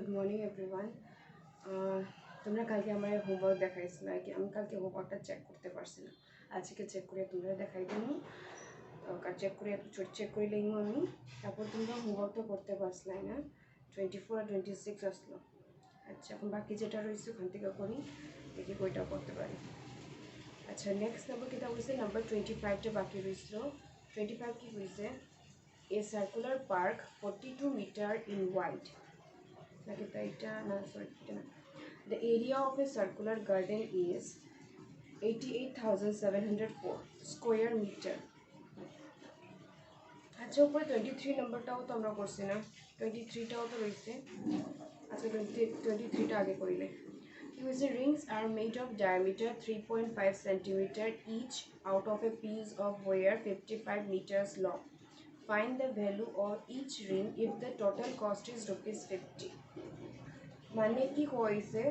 Good morning everyone. তোমরা কালকে আমার হোমওয়ার্ক দেখাইছিল আর কি। আমি কালকে হোমওয়ার্কটা চেক করতে পারছি না, আজকে চেক করে তোমরা দেখাই দেবো। চেক করে চেক করে লিখবো আমি, তারপর তোমরা হোমওয়ার্কটা করতে পারছিলাই না। 24 আর 26 আসলো। আচ্ছা, এখন বাকি যেটা রয়েছে ওখান থেকে করি, দেখি কইটা করতে পারি। আচ্ছা, নেক্সট নাম্বার কিটা হয়েছে নাম্বার 25টা বাকি রয়েছিল। 25 কি হয়েছে? A circular park 42 metre in wide. The area of a circular garden is 88,704 square meter. আচ্ছা, উপরে 23 নাম্বারটাও তো আমরা করছি না, 23টাও তো রয়েছে। আচ্ছা, 23টা আগে করিলে কি হয়েছে? Rings are made of diameter 3.5 centimeter each out of a piece of wire 55 meters long. Find the value of each ring if the total cost is ₹50. মানে কি হয়েছে?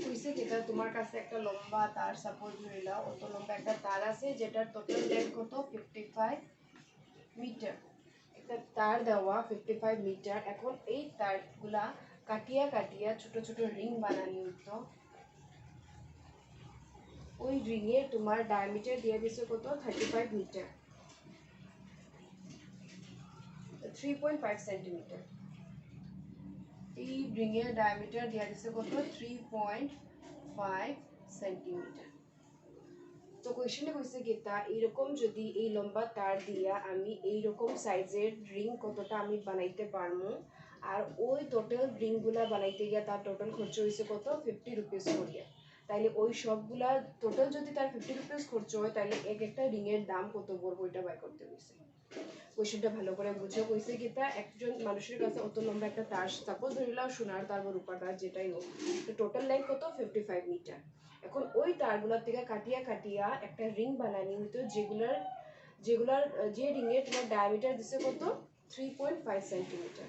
কইছে যেটা তোমার কাছে একটা লম্বা তার সাপোজ ধরিলা, অত লম্বা একটা তার আছে যেটার টোটাল লেন্থ কত 55 মিটার। একটা তার দেওয়া 55 মিটার। এখন এই তারগুলা কাটিয়া কাটিয়া ছোট ছোট রিং বানানি হইতো। ওই রিংয়ে তোমার ডায়ামিটার দিয়ে দিছে কত 35 মিটার, 3.5 সেন্টিমিটার। এই রিংয়ের ডায়ামিটার দিয়ে দিছে কত 3.5 সেন্টিমিটার। তো কোয়েশ্চেনে কইছে গীতা এইরকম যদি এই লম্বা তার দিয়া আমি এইরকম সাইজের রিং কতটা আমি বানাইতে পারবো, আর ওই টোটাল রিংগুলা বানাইতে গিয়া তার টোটাল খরচ হয়েছে কত 50 রুপিস করিয়া। তাইলে ওই সবগুলা টোটাল যদি তার 50 রুপিস খরচ হয়, তাইলে এক একটা রিংয়ের দাম কত পড়বো এটা বাই করতে হয়েছে। কোয়েশ্চেনটা ভালো করে বুঝো। কইছে গীতা একজন মানুষের কাছে অত লম্বা একটা তার সাপোজ ধরিলাম সোনার তার বা রূপার তার যেটাই হোক, টোটাল লেন্থ কত 55 মিটার। এখন ওই তারগুলোর থেকে কাটিয়া কাটিয়া একটা রিং বানানি হইতো, যেগুলার যে রিংয়ের তোমার ডায়ামিটার দিছে কত 3.5 সেন্টিমিটার।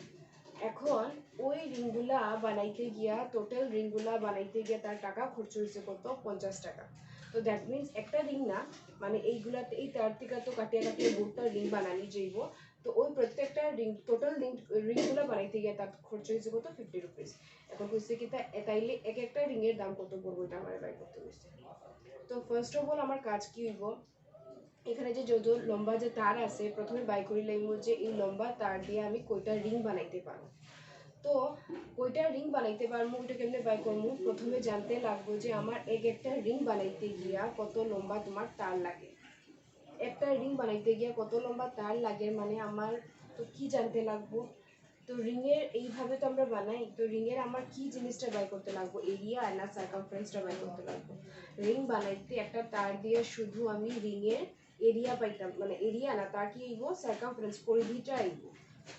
এখন ওই রিংগুলা বানাইতে গিয়া টোটাল রিংগুলা বানাইতে গিয়া তার টাকা খরচ হয়েছে কত 50 টাকা। তো দ্যাট মিনস একটা রিং না, মানে এইগুলাতে এই তার থেকে তো কাটিয়া কাটিয়া বহুতটা রিং বানানি যাইব। তো ওই প্রত্যেকটা রিং টোটাল রিংগুলা বানাইতে গিয়া তার খরচ হয়েছে কত 50 রুপিস। এখন কইছে কি তাইলে এক একটা রিংয়ের দাম কত পড়বো এটা আমার বাই করতে হয়েছে। তো ফার্স্ট অফ অল আমার কাজ কি হইব, এখানে যে যত লম্বা যে তার আছে প্রথমে বাই করি লাগবো যে এই লম্বা তার দিয়ে আমি কয়টা রিং বানাইতে পারবো। তো কয়টা রিং বানাইতে পারবো ওইটা কেমনে বাই করবো, প্রথমে জানতে লাগবো যে আমার এক একটা রিং বানাইতে গিয়া কত লম্বা তোমার তার লাগে। একটা রিং বানাইতে গিয়া কত লম্বা তার লাগে মানে আমার তো কি জানতে লাগবো। তো রিংয়ের এইভাবে তো আমরা বানাই, তো রিংয়ের আমার কি জিনিসটা বাই করতে লাগবো, এরিয়া না সার্কামফারেন্সটা বাই করতে লাগবো। রিং বানাইতে একটা তার দিয়ে শুধু আমি রিংয়ের এরিয়া পাইতাম, মানে এরিয়া না তার কি আইব সার্কামফারেন্স পরিধিটা আইব।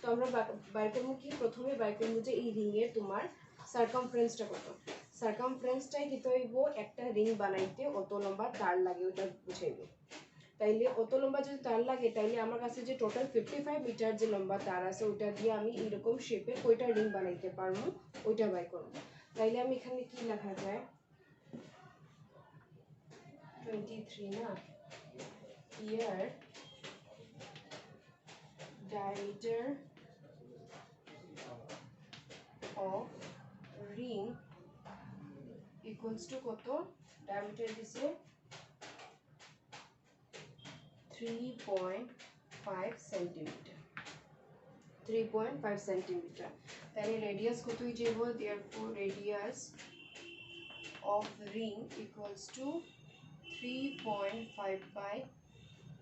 তো আমরা বাই করবো কি, প্রথমে বাই করবো যে এই রিংয়ের তোমার সার্কামফারেন্সটা কত। সার্কামফারেন্সটাই দিতে হইব একটা রিং বানাইতে অত লম্বা তার লাগে ওটা বুঝাইব। তাইলে অত লম্বা যদি তার লাগে তাইলে আমার কাছে যে টোটাল 55 মিটার যে লম্বা তার আছে ওইটা দিয়ে আমি এরকম শেপে কয়টা রিং বানাইতে পারবো ওইটা বাই করব। তাইলে আমি এখানে কি লেখা যায় 23 না, ইয়ার diameter of ring equals to কত, diameter দিছে 3.5 সেন্টিমিটার, 3.5 সেন্টিমিটার। তাহলে রেডিয়াস কতই যাব, therefore radius of ring equals to 3.5 by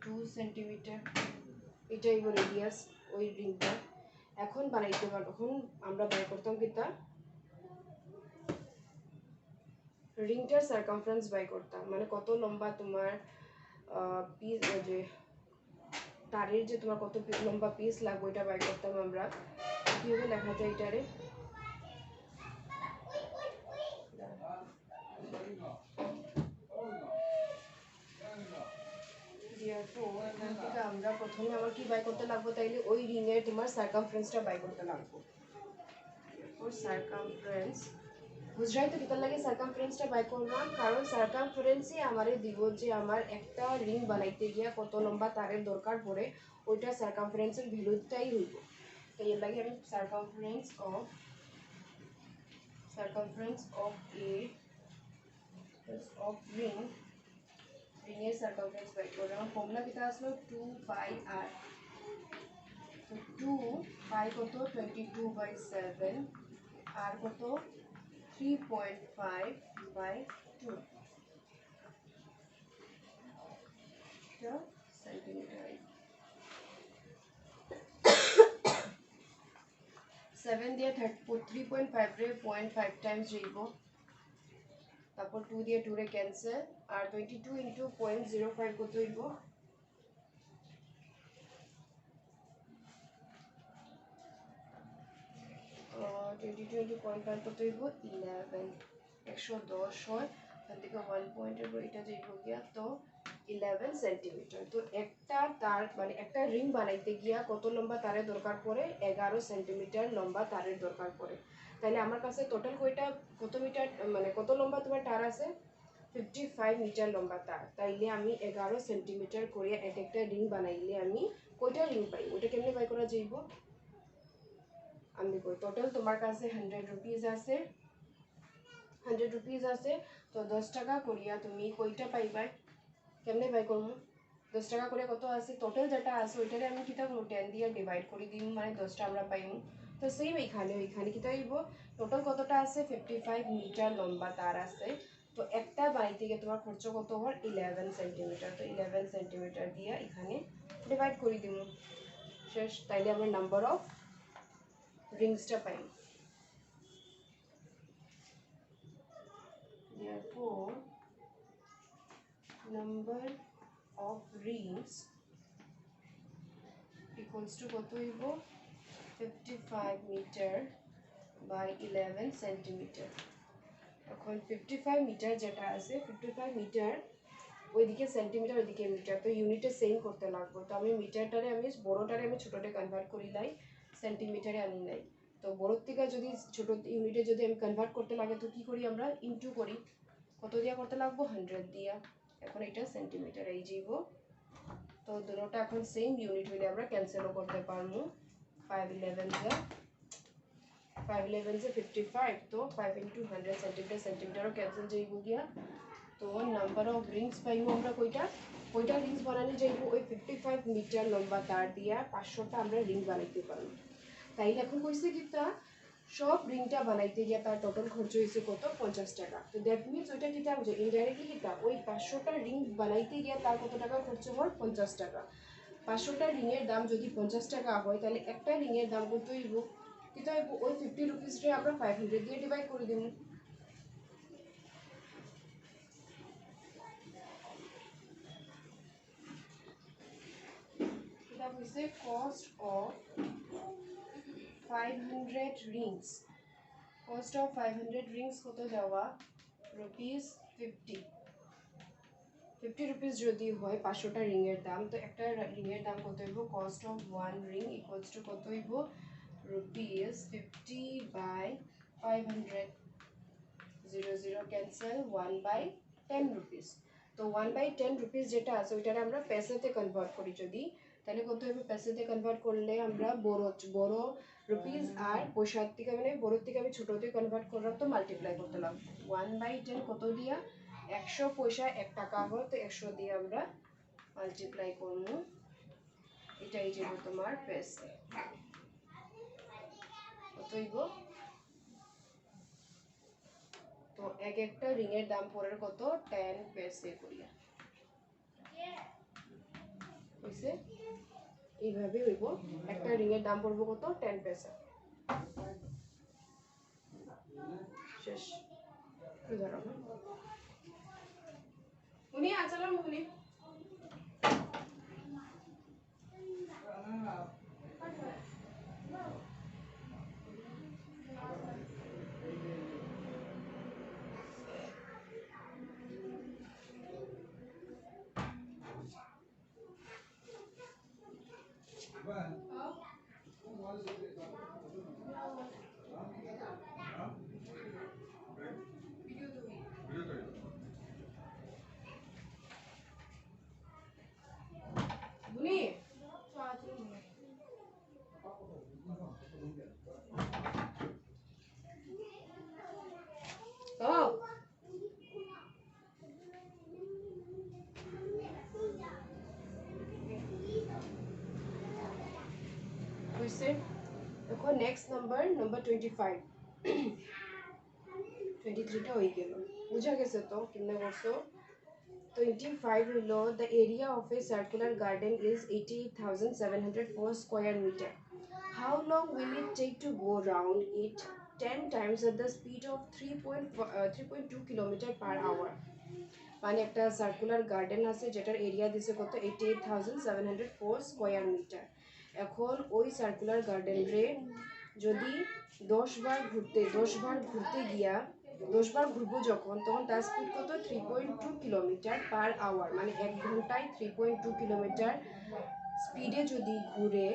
2 centimetre. এটাই হলো রেডিয়াস ওই রিংটা। এখন বানাইতে পারবো, এখন আমরা বাই করতাম কি তা রিংটার সার্কামফারেন্স বাই করতাম, মানে কত লম্বা তোমার পিস যে তারের যে তোমার কত লম্বা পিস লাগবে ওইটা বাই করতাম আমরা। কিভাবে লেখা যায় এটারে, এখান থেকে আমরা প্রথমে আমার কি বাই করতে লাগবো, তাইলে ওই রিংয়ের তোমার সার্কামফারেন্সটা বাই করতে লাগবো। সার্কামফারেন্স বুঝরাই তো কিতার লাগে সার্কামফারেন্সটা বাই করলাম, কারণ সার্কামফারেন্সই আমারে দিব যে আমার একটা রিং বানাইতে গিয়া কত লম্বা তারের দরকার পড়ে, ওইটা সার্কামফারেন্সের ভ্যালুটাই হইব। तो ये लगे हमें circumference of a of ring এর সারকমফারেন্স বাই করে আমার ফর্মুলা কিটা আসলো 2 পাই r তো 2 পাই কত 22/7 r কত 3.5/2 সেন্টিমিটার 7 দিয়ে 3.5 রে 0.5 টাইমস যাইব তারপর 2 দিয়ে 2 রে ক্যান্সেল আর 22 ইনটু 0.05 কত হইব 22 ইনটু 0.5 কত হইব 11 110 হয় তার থেকে 1 পয়েন্টের উপর এটা যাইব গিয়া তো 11 সেন্টিমিটার তো একটা তার মানে একটা রিং বানাইতে গিয়া কত লম্বা তারের দরকার পড়ে 11 সেন্টিমিটার লম্বা তারের দরকার পড়ে তাহলে আমার কাছে টোটাল কত মিটার মানে কত লম্বা তোমার তার আছে 55 মিটার লম্বা তার তাইলে আমি 11 সেন্টিমিটার করে একটা রিং বানাইলে আমি কয়টা রিং পাই ওটা কেমনে বাই করা যাইব আমি কই টোটাল তোমার কাছে 100 রুপিস আছে 100 রুপিস আছে তো 10 টাকা করিয়া তুমি কয়টা পাইবা কেমনে বাই করব 10 টাকা করে কত আছে টোটাল যেটা আছে ওইটারে আমি কিটা করব 10 দিয়ে ডিভাইড করে দিই মানে 10টা আমরা পাইম তো সেম এখানে কিটা হইব টোটাল কতটা আছে 55 মিটার লম্বা তার আছে তো একটা বানাইতে গিয়ে তোমার খরচ কত হয় 11 সেন্টিমিটার তো 11 সেন্টিমিটার দিয়ে এখানে ডিভাইড করে দিমু শেষ তাইলে আমরা নাম্বার অফ রিংসটা পাই therefore number of rings equals to কত হইব 55 মিটার by 11 সেন্টিমিটার এখন 55 মিটার যেটা আছে 55 মিটার ওইদিকে সেন্টিমিটার ওইদিকে মিটার তো ইউনিটে সেম করতে লাগবে তো আমি মিটারটারে আমি বড়টারে আমি ছোটতে কনভার্ট করি লাই সেন্টিমিটারে আনি নাই তো বড়র থেকে যদি ছোট ইউনিটে যদি আমি কনভার্ট করতে লাগে তো কি করি আমরা ইনটু করি কত দিয়া করতে লাগবো 100 দিয়া এখন এটা সেন্টিমিটার এই যাইব তো দুটোটা এখন সেম ইউনিট হইলে আমরা ক্যান্সেলও করতে পারবো 511 যা 511 से 55 तो 5 into 100 सेंटीमीटर सेंटीमीटर कैंसिल যাইব গিয়া তো নাম্বার অফ রিংস পাইবো আমরা কয়টা রিংস বানানো যাইব ওই 55 মিটার লম্বা তার দিয়া 500টা আমরা রিং বানাইতে পারবো তাইলে এখন কইছে কিটা সব রিংটা বানাইতে গিয়া তার টোটাল খরচ হইছে কত 50 টাকা তো দ্যাট মিন্স ওইটা কিটা বুঝে ইনডাইরেক্টলি কিটা ওই 500টা রিং বানাইতে গিয়া তার কত টাকা খরচ হয় 50 টাকা 500টা রিং এর দাম যদি 50 টাকা হয় তাহলে একটা রিং এর দাম কত হইব কিটা হইব ওই 50 রুপিস রে আমরা 500 দিয়ে ডিভাইড করে দিমু কিটা হইছে cost of 500 rings cost of 500 rings কত দেওয়া rupees 50 rupees যদি হয় 500টা রিং এর দাম তো একটা রিং এর দাম কত হইব cost of one ring equals to কত হইব rupees 50 by 500 0 cancel 1 by 10 rupees তো 1 by 10 rupees যেটা আছে ওইটারে আমরা পয়সাতে কনভার্ট করি যদি তাহলে কত হবে পয়সাতে কনভার্ট করলে আমরা বড় রুপিস আর পয়সার থেকে মানে বড় থেকে আমি ছোটতে কনভার্ট করলাম তো মাল্টিপ্লাই করতে লাগবে 1 by 10 কত দিয়া 100 পয়সা 1 টাকা হয় তো 100 দিয়ে আমরা মাল্টিপ্লাই করব এটাই যে তোমার পয়সা কত হইব তো একটা রিং এর দাম পড়ে কত 10 পয়সা করিয়া হইছে এইভাবে হইব একটা রিং এর দাম পড়বে কত 10 পয়সা শেষ উদাহরণ উনি আচলা মুনি হইছে দেখো নেক্সট নাম্বার 25 23 টা হয়ে গেল বুঝা গেছে তো কেমনে করছো 25 হলো the area of a circular garden is 88,704 square meter. How long will it take to go round it 10 times at the speed of 3.2 kilometer per hour? মানে একটা সার্কুলার গার্ডেন আছে যেটার এরিয়া দিছে কত 88,704 স্কয়ার মিটার। এখন ওই circular garden রে যদি 10 বার ঘুরতে গিয়া 10 বার ঘুরবো যখন তখন তার স্পিড কত 3.2 কিলোমিটার পার আওয়ার, মানে 1 ঘন্টায় 3.2 কিলোমিটার স্পিডে যদি ঘুরে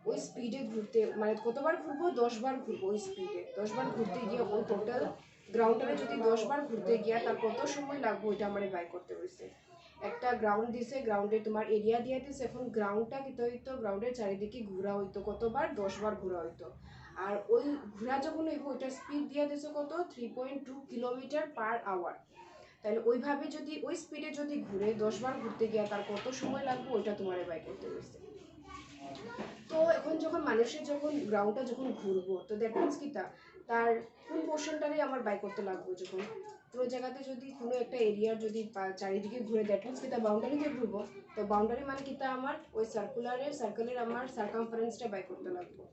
ওই স্পিডে ঘুরতে মানে কতবার ঘুরবো 10 বার ঘুরবো ওই স্পিডে 10 বার ঘুরতে গিয়ে ওই টোটাল গ্রাউন্ডটারে যদি 10 বার ঘুরতে গিয়া তার কত সময় লাগবে ওইটা আমার বাই করতে হয়েছে। একটা গ্রাউন্ড দিছে গ্রাউন্ডে তোমার এরিয়া দিয়ে দিছে এখন গ্রাউন্ডটা কি হইতো গ্রাউন্ডের চারিদিকে ঘোরা হইতো কতবার 10 বার ঘোরা হইতো আর ওই ঘোরা যখন হইব ওইটার স্পিড দিয়ে দিছে কত 3.2 কিলোমিটার পার আওয়ার। তাহলে ওইভাবে যদি ওই স্পিডে যদি ঘুরে 10 বার ঘুরতে গিয়া তার কত সময় লাগবে ওইটা তোমার বাই করতে হয়েছে। তো এখন যখন মানুষের যখন গ্রাউন্ডটা যখন ঘুরবো তো দ্যাট মিনস কি তার কোন পোর্শনটারে আমার বাই করতে লাগবে যখন পুরো জায়গাতে যদি কোনো একটা এরিয়ার যদি চারিদিকে ঘুরে দ্যাট মিনস কি বাউন্ডারিতে ঘুরবো তো বাউন্ডারি মানে কি আমার ওই সার্কেলের আমার সার্কামফারেন্সটা বাই করতে লাগবে।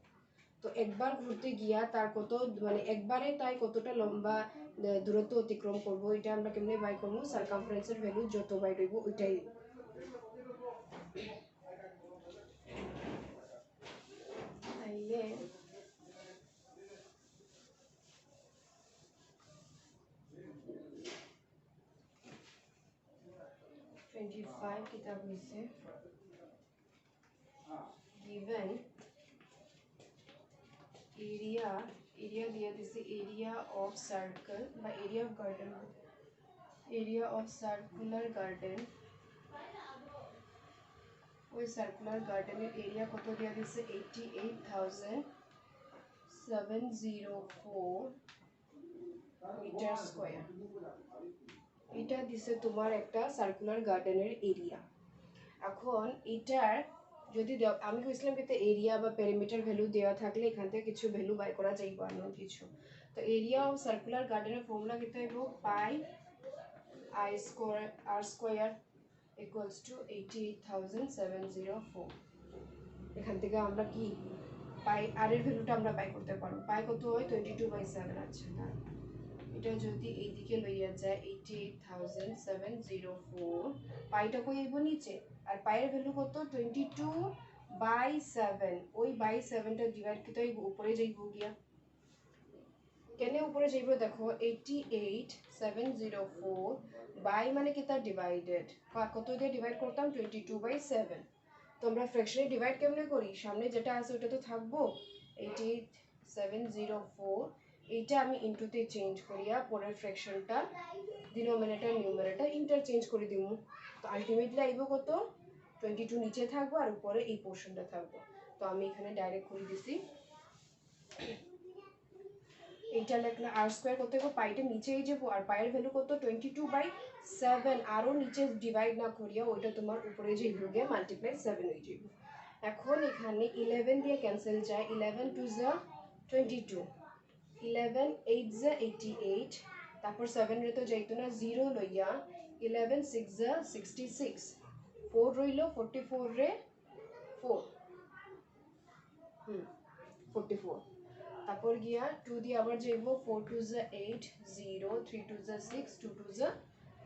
তো একবার ঘুরতে গিয়া তার কত মানে একবারে তাই কতটা লম্বা দূরত্ব অতিক্রম করবো এটা আমরা কেমনে বাই করবো সার্কামফারেন্সের ভ্যালু যত বাই রইব ওইটাই তাইলে 25 কিতাব হইছে given area দিয়ে দিছে area of circle বা area of garden area of circular garden ওই সার্কুলার গার্ডেনের এরিয়া কত দিয়ে দিছে 88,704 মিটার স্কয়ার। এটা দিছে তোমার একটা সার্কুলার গার্ডেনের এরিয়া। এখন এটার যদি আমি কইছিলাম কি এরিয়া বা পেরিমিটার ভ্যালু দেওয়া থাকলে এখান থেকে কিছু ভ্যালু বাই করা যাইব আননোন কিছু। তো এরিয়া অফ সার্কুলার গার্ডেনের ফর্মুলা কি হইব পাই আই square r square equals to 88,704। এখান থেকে আমরা কি পাই আর এর ভ্যালুটা আমরা পাই করতে পারবো পাই কত হয় 22/7। আচ্ছা এটা যদি এইদিকে লইয়া যায় 88,704 পাইটা কই আইব নিচে আর পাইয়ের ভ্যালু কত 22/7 ওই বাই 7টা ডিভাইড কি তাই উপরে যাইব গিয়া কেন উপরে যাইব দেখো 88,704 বাই মানে কি তার ডিভাইডেড কত দিয়ে ডিভাইড করতাম 22/7। তো আমরা ফ্র্যাকশনে ডিভাইড কেমনে করি সামনে যেটা আছে ওটা তো থাকবো 88,704 এইটা আমি ইনটুতে চেঞ্জ করিয়া পরের ফ্র্যাকশনটা ডিনোমিনেটর নিউমারেটর ইন্টারচেঞ্জ করে দিব। তো আলটিমেটলি আইব কত 22 নিচে থাকবো আর উপরে এই পোর্শনটা থাকবো। তো আমি এখানে ডাইরেক্ট করে দিছি এইটা লেখলে আর স্কয়ার কত হবে পাইটা নিচেই যাব আর পাইয়ের ভ্যালু কত 22/7 আরো নিচে ডিভাইড না করিয়া ওইটা তোমার উপরে যাইব গিয়ে মাল্টিপ্লাই 7 হয়ে যাবে। এখন এখানে 11 দিয়ে ক্যান্সেল যায় 11 2 যা 22 11 8 যা 88 তারপর 7 রে তো যাইতো না 0 লইয়া 11 6 যা 66 4 রইল 44 রে 4 44 তারপর গিয়া 2 দিয়ে আবার যাইব 4 2 যা 8 0 3 2 যা 6 2 2 যা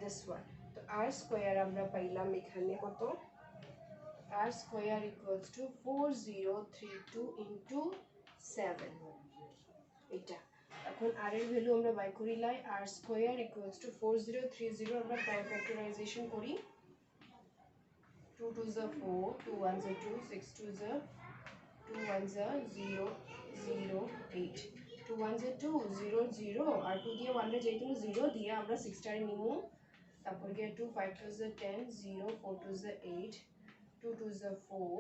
this one। তো r স্কয়ার আমরা পাইলাম এখানে কত r square equals to 4032 into 7 এটা। এখন r এর ভ্যালু আমরা বাই করি লাই r স্কয়ার equals to 4030 আমরা প্রাইম ফ্যাক্টরাইজেশন করি 2 2 যা 4 2 1 যা 2 6 2 যা 2 1 যা 0 0 8 2 1 যা 2 0 0 আর 2 দিয়ে 1 রে যাইতো 0 দিয়ে আমরা 6 টারে নিমু তারপর গিয়া 2 5 2 যা 10 0 4 2 যা 8 2 2 যা 4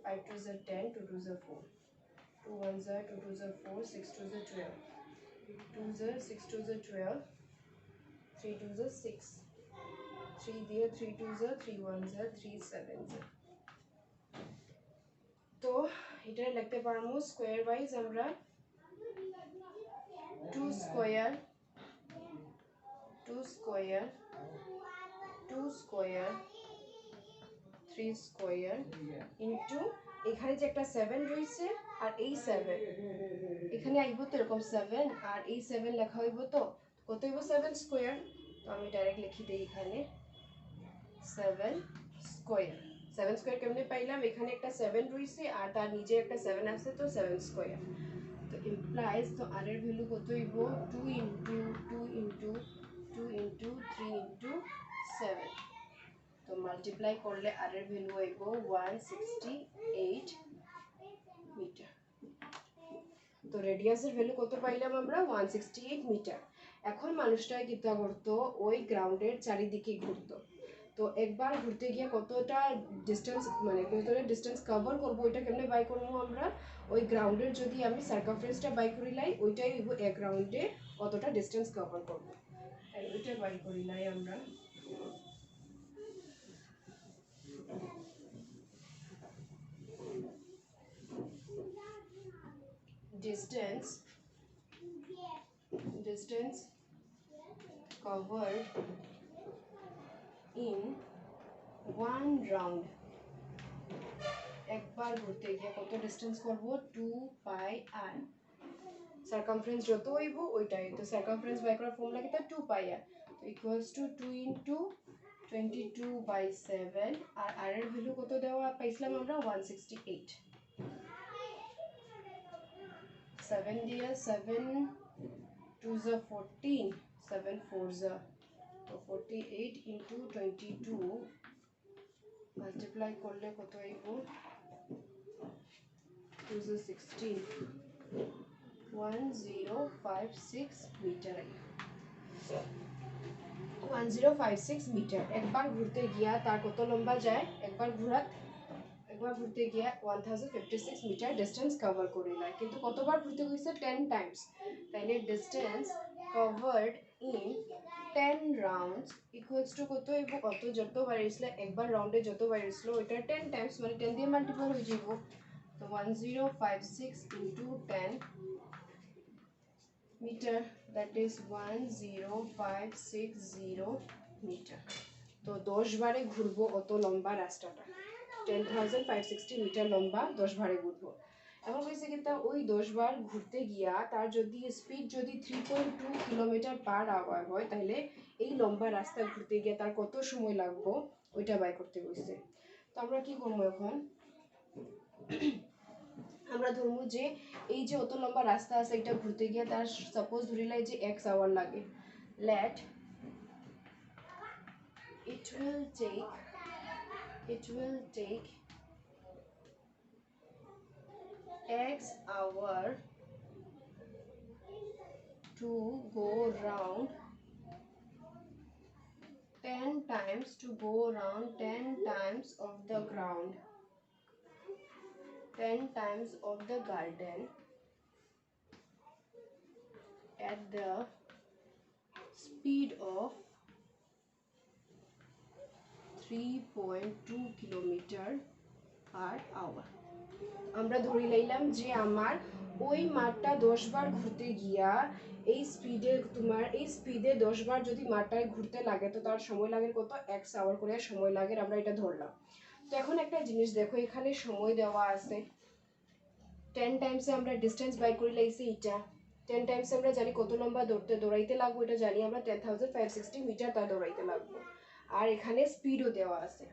5 2 যা 10 2 2 যা 4 2 1 যা 2 2 যা 4 6 2 যা 12 2 যা 6 2 যা 12 3 2 যা 6 3 দিয়ে 3 2 যা 3 1 যা 3 7 যা। তো এটা লিখতে পারমু স্কয়ার ওয়াইজ আমরা 2 square 2 square 2 square 3 square into এখানে যে একটা 7 রয়েছে আর এই 7 এখানে আইব তো এরকম 7 আর এই 7 লেখা হইব তো কত হইব 7 স্কয়ার তো আমি ডাইরেক্ট লিখি দেই এখানে 7 স্কয়ার 7 স্কয়ার কেমনে পাইলাম এখানে একটা 7 রয়েছে আর তার নিচে একটা 7 আছে তো 7 স্কয়ার তো ইমপ্লাইজ তো আর এর ভ্যালু কত হইব 2 ইনটু 2 ইনটু 2 ইনটু 3 ইনটু 7 তো মাল্টিপ্লাই করলে আর এর ভ্যালু হইব 168 মিটার তো রেডিয়াসের ভ্যালু কত পাইলাম আমরা 168 মিটার এখন মানুষটা কিতা করতো ওই গ্রাউন্ডের চারিদিকে ঘুরতো তো একবার ঘুরতে গিয়ে কতটা ডিস্টেন্স মানে কতটা ডিস্টেন্স কভার করবো ওইটা কেমনে বাই করবো আমরা ওই গ্রাউন্ডের যদি আমি সার্কামফারেন্সটা বাই করি লাই ওইটাই হইব এক রাউন্ডে কতটা ডিস্টেন্স কভার করবো তাই ওইটা বাই করি লাই আমরা distance covered in one round একবার ঘুরতে গিয়ে কত ডিস্টেন্স করব 2 পাই আর সার্কামফারেন্স যত হইব ওইটাই তো সার্কামফারেন্স বাই করার ফর্মুলা কি 2 পাই আর তো ইকুয়ালস টু 2 ইনটু 22/7 আর আর এর ভ্যালু কত দেওয়া পাইছিলাম আমরা 168 7 দিয়ে 7 2s are 14 7 4s are so 48 into 22 multiply করলে কত হইব 2s are 16 1056 মিটার 1056 মিটার একবার ঘুরতে গিয়া তার কত লম্বা যায় একবার ঘুরতে গিয়া 1056 মিটার ডিস্টেন্স কভার করে নেয় কিন্তু কতবার ঘুরতে গেছে 10 টাইমস তাইলে distance covered in 10 rounds equals to কত হইব কত যতবার ইসলে একবার রাউন্ডে যতবার ইসলো ওইটা 10 টাইমস মানে 10 দিয়ে মাল্টিপ্লাই হয়ে যাব তো 1056 into 10 meter that is 10560 meter তো 10 বারে ঘুরবো অত লম্বা রাস্তাটা 10560 মিটার লম্বা 10 বারে ঘুরবো এখন কইছে কি তা ওই 10 বার ঘুরতে গিয়া তার যদি স্পিড যদি 3.2 কিলোমিটার পার আওয়ার হয় তাহলে এই লম্বা রাস্তা ঘুরতে গিয়া তার কত সময় লাগবে ওইটা বাই করতে কইছে তো আমরা কি করব এখন আমরা ধরবো যে এই যে অত লম্বা রাস্তা আছে এটা ঘুরতে গিয়ে তার সাপোজ ধরিলাই যে x আওয়ার লাগে let it will take x hour to go round 10 times to go around 10 times of the ground 10 times of the garden at the speed of 3.2 kilometer per hour আমরা ধরে লইলাম যে আমার ওই মাঠটা 10 বার ঘুরতে গিয়া এই স্পিডে 10 বার যদি মাঠটায় ঘুরতে লাগে তো তার সময় লাগে কত x আওয়ার করে সময় লাগে আমরা এটা ধরলাম তো এখন একটা জিনিস দেখো এখানে সময় দেওয়া আছে 10 টাইমসে আমরা ডিসটেন্স বাই করে লাইছি এটা 10 টাইমসে আমরা জানি কত লম্বা দৌড়াইতে লাগবে এটা জানি আমরা 10560 মিটার তা দৌড়াইতে লাগবে আর এখানে স্পিডও দেওয়া আছে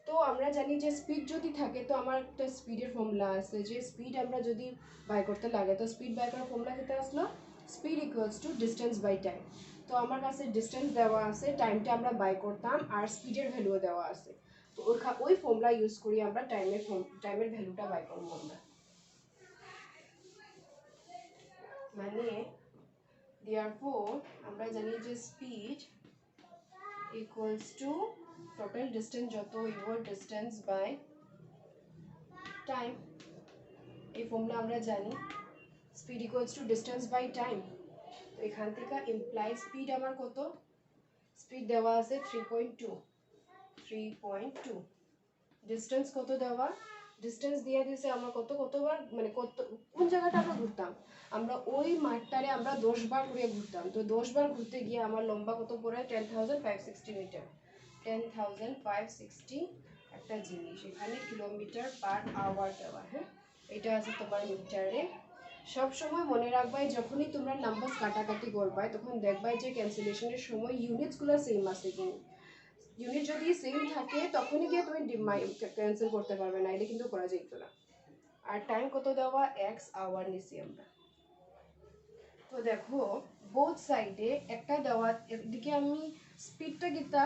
তো আমরা জানি যে স্পিড যদি থাকে তো আমার একটা স্পিডের ফর্মুলা আছে যে স্পিড আমরা যদি বাই করতে লাগে তো স্পিড বাই করার ফর্মুলা কিটা আসলো speed equals to distance by time তো আমার কাছে ডিসটেন্স দেওয়া আছে টাইমটা আমরা বাই করতাম আর স্পিডের ভ্যালুও দেওয়া আছে তো ওই ফর্মুলা ইউজ করি আমরা টাইমের ভ্যালুটা বাই করব আমরা মানে therefore আমরা জানি যে speed equals to total distance যত হইব ডিসটেন্স বাই টাইম এই ফর্মুলা আমরা জানি speed equals to distance by time তো এখান থেকে ইমপ্লাই স্পিড আমার কত স্পিড দেওয়া আছে 3.2 ডিসটেন্স কত দেওয়া ডিস্টেন্স দিয়ে দিয়েছে আমরা কতবার মানে কোন জায়গাটা আমরা ঘুরতাম, আমরা ওই মাঠটারে আমরা 10 বার করে ঘুরতাম। তো 10 বার ঘুরতে গিয়ে আমার লম্বা কত পড়ে 10,560 মিটার। 10,560 একটা জিনিস, এখানে কিলোমিটার পার আওয়ার দেওয়া। হ্যাঁ, এটা আছে তোমার মিটারে। সব সময় মনে রাখবাই যখনই তোমরা নাম্বারস কাটাকাটি করবাই তখন দেখবাই যে ক্যান্সেলেশনের সময় ইউনিটসগুলো সেম আছে কিনা। ইউনিট যদি সেম থাকে তখনই গিয়ে তুমি ক্যান্সেল করতে পারবে না, এটা কিন্তু করা যেত না। আর টাইম কত দেওয়া, এক্স আওয়ার নিছি আমরা। তো দেখো বোথ সাইডে একটা দেওয়া, এদিকে আমি স্পিডটা কিতা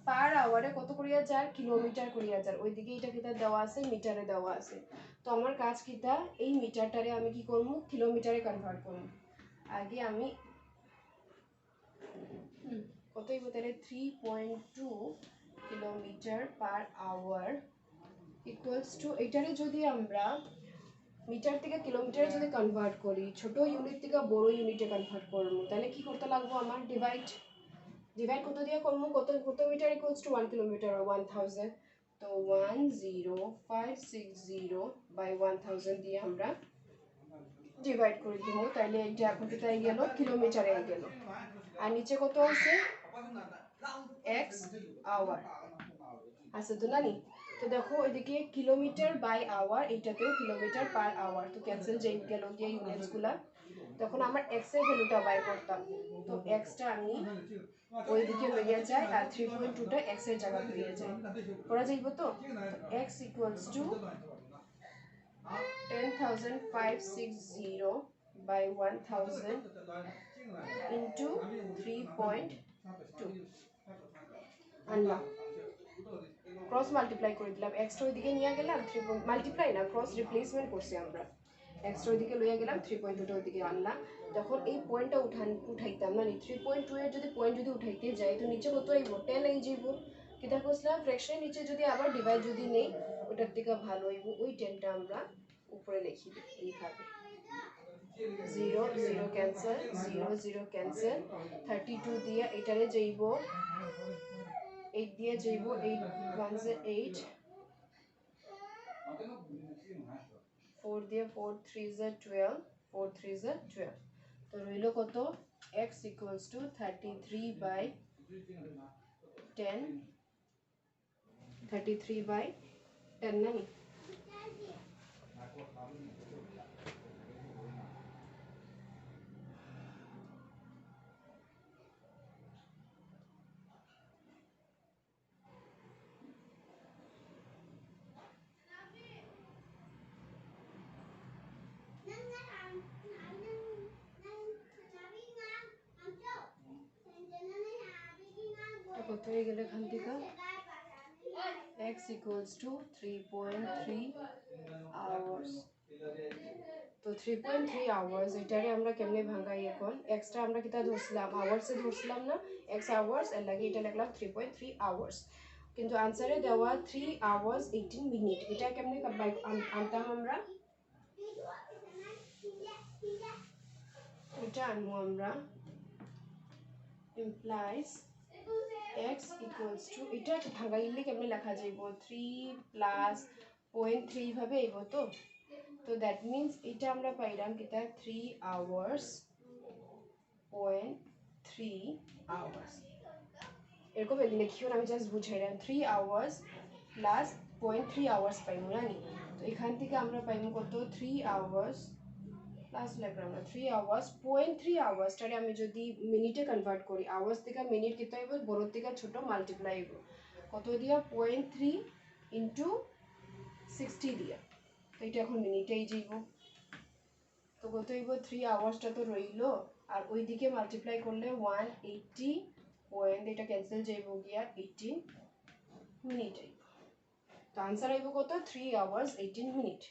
পার আওয়ারে কত করিয়া যার কিলোমিটার করিয়া যার, ওইদিকে এটা কিতা দেওয়া আছে মিটারে দেওয়া আছে। তো আমার কাজ কিতা এই মিটারটারে আমি কি করবো কিলোমিটারে কনভার্ট করবো। আগে আমি কতই তাহলে 3.2 kilometre per hour equals to, এটারে যদি আমরা মিটার থেকে কিলোমিটারে যদি কনভার্ট করি, ছোট ইউনিট থেকে বড় ইউনিটে কনভার্ট করবো, তাহলে কি করতে লাগবো আমার ডিভাইড কত দিয়ে করবো, কত মিটার ইকুয়ালস টু 1 কিলোমিটার 1000। তো 10560 বাই 1000 দিয়ে আমরা ডিভাইড করে দিব, তাইলে এটা এখন কোথায় গেল কিলোমিটারে গেল। আর নিচে কত আছে এক্স আওয়ার আছে তো নানি। তো দেখো এদিকে কিলোমিটার বাই আওয়ার, এইটাতেও কিলোমিটার পার আওয়ার, তো ক্যান্সেল যে গেল গিয়ে ইউনিটসগুলা। তখন আমার এক্স এর ভ্যালুটা বাই করতাম, তো এক্সটা আমি ওইদিকে লইয়া যাই আর 3.2টা এক্স এর জায়গা লইয়া যাই, করা যাইব। তো x equals to 10,560 by 1000 into 3.2 আনলাম, ক্রস মাল্টিপ্লাই করে দিলাম, এক্সটা ওইদিকে নিয়ে গেলাম, 3 মাল্টিপ্লাই না ক্রস রিপ্লেসমেন্ট করছি আমরা, এক্সটা ওইদিকে লইয়া গেলাম, 3.2টা ওইদিকে আনলাম। তখন এই পয়েন্টটা উঠাইতাম না, 3.2 এর যদি পয়েন্ট যদি উঠাইতে যাই তো নিচে কত আইব 10 আই যাইব। কিতা কইছিলাম ফ্র্যাকশনের নিচে যদি আবার ডিভাইড যদি নেই ওটার থেকে ভালো হইব, ওই 10টা আমরা উপরে লিখি দিই এইভাবে, 0 0 ক্যান্সেল, 0 0 ক্যান্সেল, 32 দিয়ে এটারে যাইব 8 দিয়ে যাইব, 8 1 8, 4 দিয়ে 4 3 12, 4 3 12। তো রইল কত x equals to 33 by 10, 33 by 10 নানি। কত হয়ে গেল এখান থেকে x equals to 3.3 hours। তো 3.3 hours এটারে আমরা কেমনে ভাঙাই, এখন এক্সটা আমরা কিতা ধরছিলাম আওয়ার্সে ধরছিলাম না, x hours এর লাগে এটা লিখলাম 3.3 hours, কিন্তু আনসারে দেওয়া 3 hours 18 মিনিট। এটা কেমনে আনতাম আমরা, এটা আনবো আমরা implies x equals to, এটা ভাঙাইলে কেমনে লেখা যাইব 3 প্লাস 0.3 ভাবে আইব। তো দ্যাট মিন্স এটা আমরা পাইলাম কিতা 3 hours 0.3 hours, এরকম লিখিও আমি জাস্ট বুঝাইলাম 3 hours প্লাস 0.3 hours পাইমু জানি। তো এখান থেকে আমরা পাইমু কত 3 hours প্লাস লিখলাম আমরা 3 hours 0.3 hours টারে আমি যদি মিনিটে কনভার্ট করি, আওয়ার্স থেকে মিনিট কত হইব বড় থেকে ছোট মাল্টিপ্লাই হইব, কত দিয়া 0.3 ইনটু 60 দিয়া, তো এটা এখন মিনিটেই যাইব। তো কত হইব 3 আওয়ার্সটা তো রইল, আর ওইদিকে মাল্টিপ্লাই করলে 180 পয়েন্ট, এটা ক্যান্সেল যাইব গিয়া 18 মিনিট আইব। তো আনসার আইব কত 3 hours 18 মিনিট।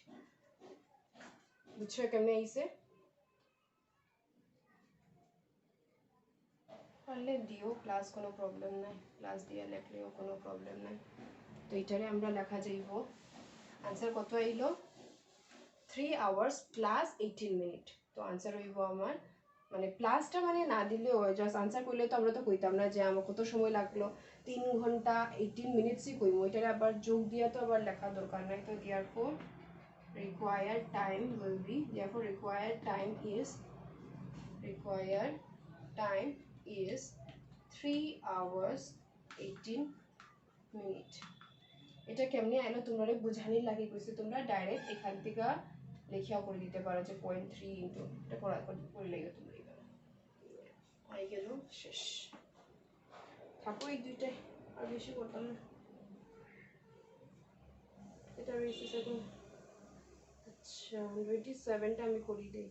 বুঝছো কেমনে আইছে, পারলে দিও, ক্লাস কোনো প্রবলেম নাই, ক্লাস দিয়ে লেখলেও কোনো প্রবলেম নাই। তো এটারে আমরা লেখা যাইব আনসার কত আইলো 3 hours প্লাস 18 মিনিট। তো আনসার হইব আমার, মানে প্লাসটা মানে না দিলেও হয়, জাস্ট আনসার করলে তো আমরা তো কইতাম না যে আমার কত সময় লাগলো, 3 ঘন্টা 18 মিনিটসই কইম ওইটারে আবার যোগ দিয়া তো আবার লেখা দরকার নাই তো therefore required time will be required time is 3 hours 18 minutes এটা কেমনে আইলো তোমরা বুঝানি লাগে কইছে তোমরা ডাইরেক্ট এখান থেকে লেখাও করে দিতে পারো যে 0.3 ইনটু এটা করে লাগে তোমরা এখানে আই গেল শেষ থাকো এই দুইটাই আর বেশি করতাম না এটা বেশি এখন আচ্ছা 27টা আমি করি দেই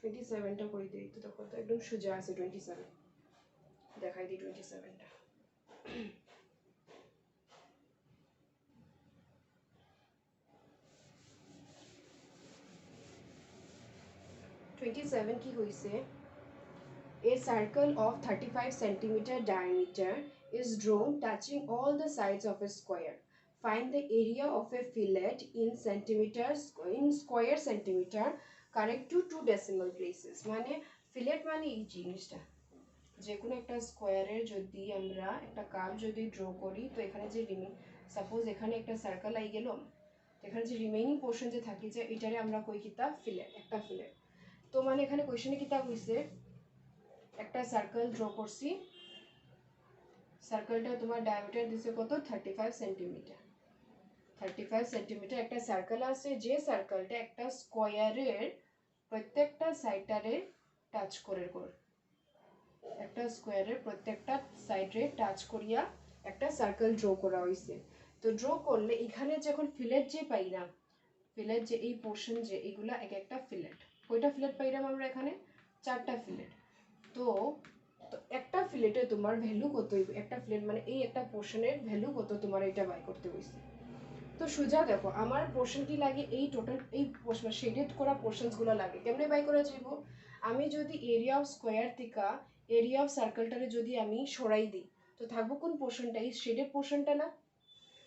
27টা করে দেই তো তখন তো একদম সোজা আছে 27 দেখাই দিই 27টা 27 কি হইছে A circle of 35 centimeter diameter is drawn touching all the sides of a square. Find the area of a fillet in square centimeter correct to 2 decimal places. মানে fillet মানে এই জিনিসটা যে কোনো একটা স্কোয়ারের যদি আমরা একটা কার্ভ যদি ড্র করি তো এখানে যে সাপোজ এখানে একটা সার্কেল আই গেল এখানে যে রিমেইনিং পোর্শন যে থাকে যে এটারে আমরা কই কিতা ফিলেট একটা ফিলেট তো মানে এখানে কোশ্চেনে কিতা হইছে একটা সার্কেল ড্র করছি সার্কেলটা তোমার ডায়ামিটার দিছে কত 35 সেন্টিমিটার 35 সেন্টিমিটার একটা সার্কেল আছে যে সার্কেলটা একটা স্কোয়ারের প্রত্যেকটা সাইডটারে টাচ করে একটা স্কোয়ারের প্রত্যেকটা সাইডে টাচ করিয়া একটা সার্কেল ড্র করা হয়েছে তো ড্র করলে এখানে যখন ফিলেট যে পাইলাম ফিলেট যে এই পোর্শন যে এগুলা এক একটা ফিলেট কয়টা ফিলেট পাইলাম আমরা এখানে 4টা ফিলেট তো একটা ফিলেটে তোমার ভ্যালু কত একটা ফিলেট মানে এই একটা পোর্শনের ভ্যালু কত তোমার এটা বাই করতে হইছে তো সোজা দেখো আমার পোর্শন কি লাগে এই টোটাল এই শেডেড করা পোর্শনসগুলো লাগে কেমনে বাই করা যাইব আমি যদি এরিয়া অফ স্কোয়ার থেকে এরিয়া অফ সার্কেলটারে যদি আমি সরাই দিই তো থাকবো কোন পোর্শনটা এই শেডেড পোর্শনটা না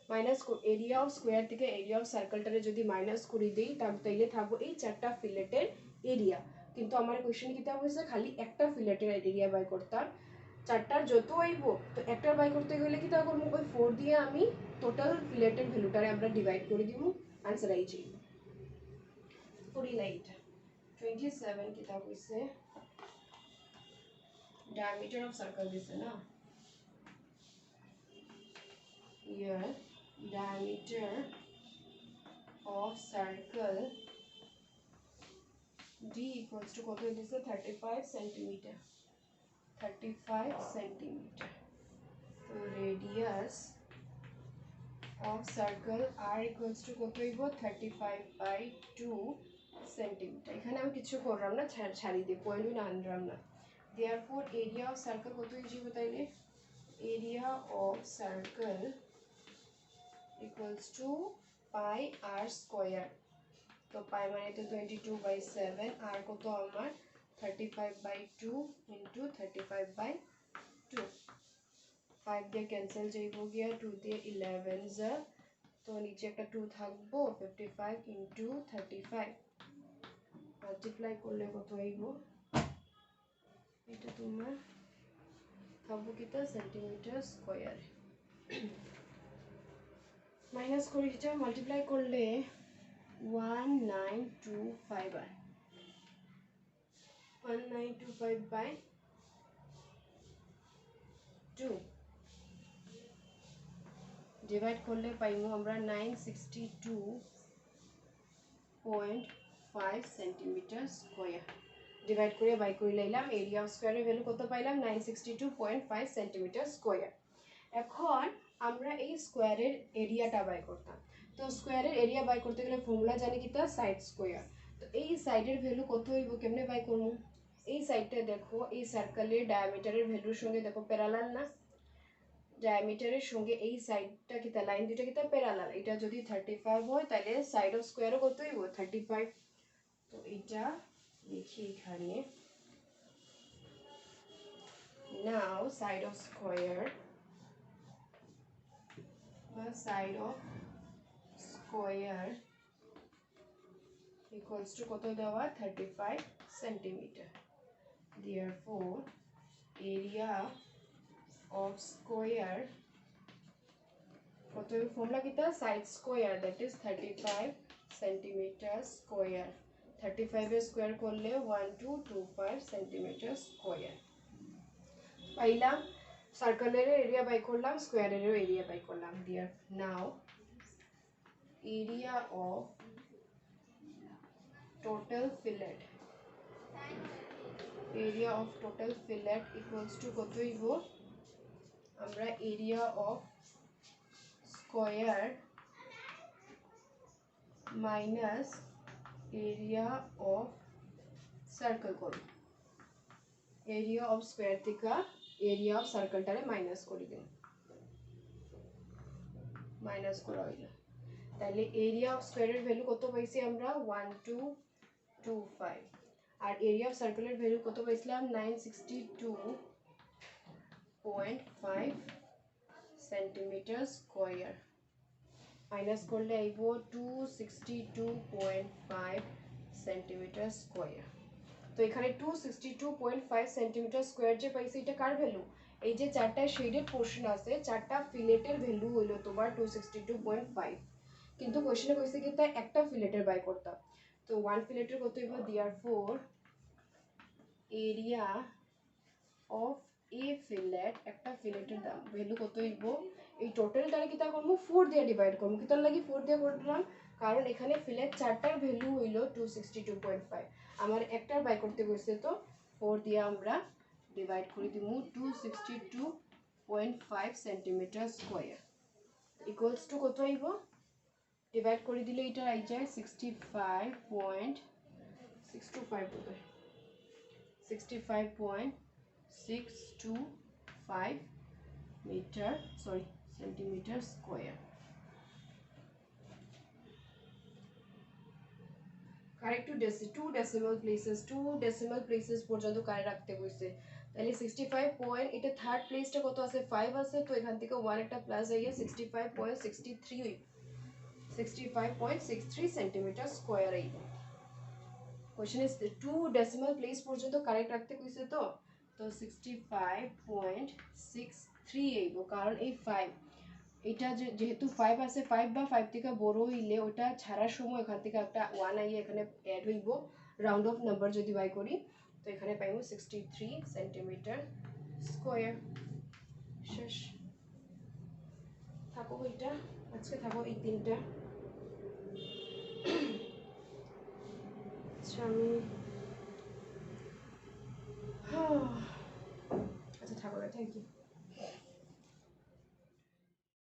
মাইনাস এরিয়া অফ স্কোয়ার থেকে এরিয়া অফ সার্কেলটারে যদি মাইনাস করে দিই তাইলে থাকবো এই 4টা ফিলেটের এরিয়া কিন্তু আমার কোয়েশ্চেন কিতা হয়েছে খালি একটা ফিলেটের এরিয়া বাই করতাম 4টার যত আইব তো একটার বাই করতে গেলে কিতা করবো ওই 4 দিয়ে আমি টোটাল ফিলেটের ভ্যালুটারে আমরা ডিভাইড করে দিব আনসার আই যাইব করি না এটা 27 কিতা হইছে diameter of circle দিছে না here diameter of circle d equals to কত দিছে 35 সেন্টিমিটার 35 সেন্টিমিটার তো radius of circle r equals to কত হইব 35/2 সেন্টিমিটার এখানে আমি কিছু করলাম না ছাড়ি দিই পয়েন্ট আনলাম না therefore area of circle কত হইব তাইলে area of circle equals to pi r square তো pi মানে তো 22/7 আর কত আমার 35/2 into 35/2 5 দিয়ে ক্যান্সেল যাইব গিয়া 2 দিয়ে 11 যা তো নিচে একটা 2 থাকবো 55 into 35 মাল্টিপ্লাই করলে কত হইব এটা তোমার থাকবো কিটা সেন্টিমিটার স্কয়ার মাইনাস করে এটা মাল্টিপ্লাই করলে 1925 আর 1925/2 ডিভাইড করলে পাইমু আমরা 962.5 সেন্টিমিটার স্কয়ার ডিভাইড করে বাই করে লাইলাম এরিয়া অফ স্কয়ারের ভ্যালু কত পাইলাম 962.5 সেন্টিমিটার স্কয়ার এখন আমরা এই স্কয়ারের এরিয়াটা বাই করতাম তো স্কয়ারের এরিয়া বাই করতে গেলে ফর্মুলা জানি কিটা সাইড স্কয়ার তো এই সাইডের ভ্যালু কত হইব কেমনে বাই করব এই সাইডটা দেখো এই সার্কেলের ডায়ামিটারের ভ্যালুর সঙ্গে দেখো প্যারালাল না ডায়ামিটারের সঙ্গে এই সাইডটা কিটা লাইন দুটো কিটা প্যারালাল এটা যদি 35 হয় তাহলে সাইড অফ স্কয়ারও কত হইব 35 তো এটা লিখি এখানে now side of square equals to কত দেওয়া 35 centimetre therefore area of square কত ফর্মুলা কিটা side square that is 35 centimetre square 35 এর স্কয়ার করলে 1225 সেন্টিমিটার স্কয়ার পাইলাম সার্কেলের এরিয়া বাই করলাম স্কয়ারের এরিয়া বাই করলাম dear now area of total fillet area of total fillet equals to কত হইব আমরা area of square minus area of circle করব area of square থেকে area of circle টারে মাইনাস করে দিন মাইনাস করা হইল তাহলে area of square এর ভ্যালু কত পাইছি আমরা 1225 আর area of circle এর ভ্যালু কত পাইছিলাম 962.5 সেন্টিমিটার স্কয়ার মাইনাস করলে আইব 262.5 সেন্টিমিটার স্কয়ার তো এখানে 262.5 সেন্টিমিটার স্কয়ার যে পাইছি এটা কার ভ্যালু এই যে চারটা শেডেড পোরশন আছে চারটা ফিলেটের ভ্যালু হলো তোমার 262.5 কিন্তু কোশ্চেনে কইছে কি তা একটা ফিলেটের বাই করতাম তো ওয়ান ফিলেটের কত হইব therefore area of A fillet একটা ফিলেটের দাম ভ্যালু কত হইব এই টোটালটারে কিতা করব 4 দিয়ে ডিভাইড করব কিতার লাগি 4 দিয়ে করলাম কারণ এখানে ফিলেট চারটার ভ্যালু হইল 262.5 আমার একটার বাই করতে কইছে তো 4 দিয়ে আমরা ডিভাইড করে দিমু 262.5 সেন্টিমিটার স্কয়ার ইকুয়ালস টু কত হইব ডিভাইড করে দিলে এটা আই যায় 65.625 metre sorry centimetre square correct to decimal places পর্যন্ত কারে রাখতে কইছে তাহলে 65 পয়েন্ট এটা থার্ড প্লেসটা কত আছে 5 আছে তো এখান থেকে 1 একটা প্লাস আইয়া 65.63 হইব 65.63 সেন্টিমিটার স্কয়ার আইব question is to decimal place পর্যন্ত কারেক্ট রাখতে কইছে তো 65.63 আইব কারণ এই 5 এটা যেহেতু 5 আছে 5 বা 5 থেকে বড় হইলে ওটা ছাড়ার সময় এখান থেকে একটা 1 আইয়া এখানে অ্যাড হইব রাউন্ড অফ নাম্বার যদি বাই করি তো এখানে পাইবো 63 সেন্টিমিটার স্কয়ার শেষ থাকো এটা আজকে থাকো এই তিনটা আমি আচ্ছা থাকো থ্যাংক ইউ